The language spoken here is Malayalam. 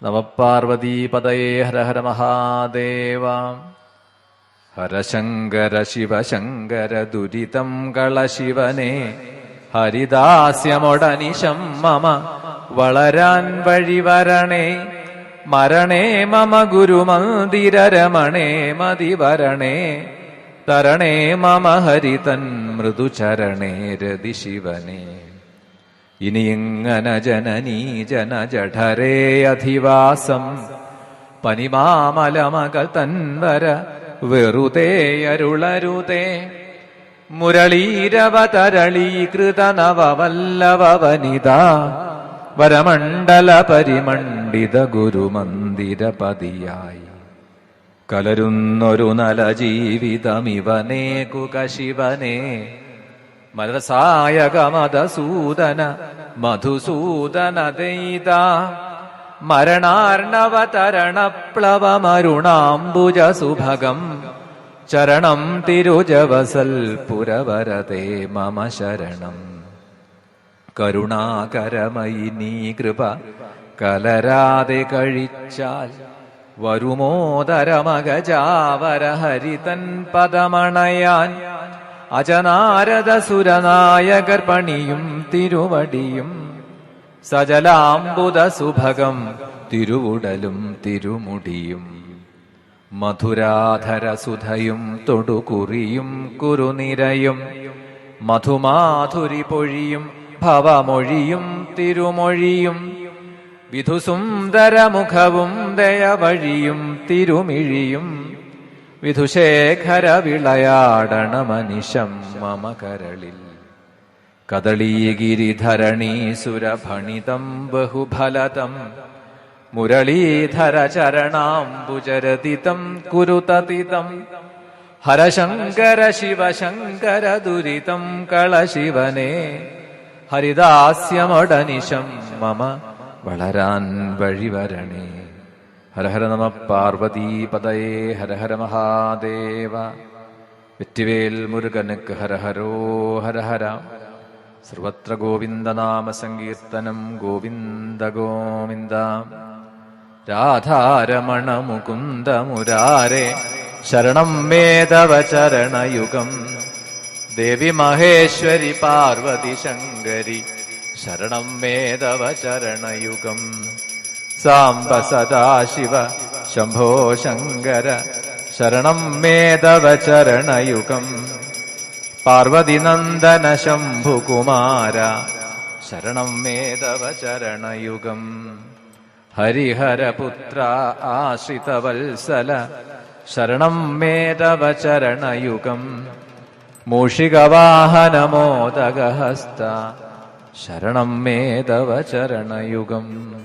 നമഃ പാർവതീപതയേ ഹര ഹര മഹാദേവ. ഹരശങ്കര ശിവശങ്കര ദുരിതം കളശിവനെ ഹരിദാസ്യമൊടനിശം മമ വളരാൻ വഴിവരണേ. മരണേ മമ ഗുരുമന്ദിരരമണേ മതിവരണേ. തരണേ മമ ഹരിതൻ മൃദുചരണേ രതി ശിവനേ. ഇനിയിങ്ങനെ ജനനീ ജനജഠരേ അധിവാസം പനിമാമലമകൾ തൻവര വെറുതേ അരുളരുതേ. മുരളീരവതരളീകൃത നവവല്ലവനിത വരമണ്ഡല പരിമണ്ഡിത ഗുരുമന്ദിരപതിയായി കലരുന്നൊരു നല ജീവിതമിവനേകുക ശിവനേ. മരസായക മധുസൂദന മധുസൂദന ദൈത മരണാർണവതരണപ്ലവമരുണാംബുജ സുഭഗം ചരണം തിരുജവസൽ പുരവരതേ മമ ശരണം. കരുണാകരമയി നീ കൃപ കലരാതെ കഴിച്ചാൽ വരുമോദരമഗജാവര ഹരിതൻ പദമണയാൻ. അജനാരദ സുരനായകർ പണിയും തിരുവടിയും സജലാംബുദ സുഭഗം തിരുവുടലും തിരുമുടിയും. മധുരാധര സുധയും തൊടുകുറിയും കുറുനിരയും മധുമാധുരി പൊഴിയും ഭവമൊഴിയും തിരുമൊഴിയും. വിധുസുന്ദരമുഖവും ദയവഴിയും തിരുമിഴിയും വിധുശേഖര വിളയാടണമനിശം മമ കരളിൽ. കദളീഗിരിധരണീസുരഭണിതം ബഹുഫലതം മുരളീധര ചരണാംബുജരതിതം കുരുതതിതം. ഹരശങ്കര ശിവശങ്കര ദുരിതം കളശിവനേ. ഹരിദാസ്യമൊടനിശം മമ വളരാൻ വഴിവരണേ. ഹര ഹര നമഃ പാർവതീപതയേ ഹര ഹര മഹാദേവ. വെറ്റിവേൽ മുരുകനുക്ക് ഹര ഹരോ ഹര ഹര. സർവത്ര ഗോവിന്ദനാമ സങ്കീർത്തനം ഗോവിന്ദ ഗോവിന്ദ. രാധാരമണ മുകുന്ദ മുരാരേ ശരണം മേ തവ ചരണയുഗം. ദേവി മഹേശ്വരി പാർവതി ശങ്കരി ശരണം മേ തവ ചരണയുഗം. സാംബ സദാശിവ ശംഭോ ശങ്കര ശരണം മേ തവ ചരണയുഗം. പാർവതിനന്ദന ശംഭുകുമാര ശരണം മേ തവ ചരണയുഗം. ഹരിഹരപുത്ര ആശ്രിതവത്സല ശരണം മേ തവ ചരണയുഗം. മൂഷികവാഹനമോദകഹസ്ത ശരണം മേ തവ ചരണയുഗം.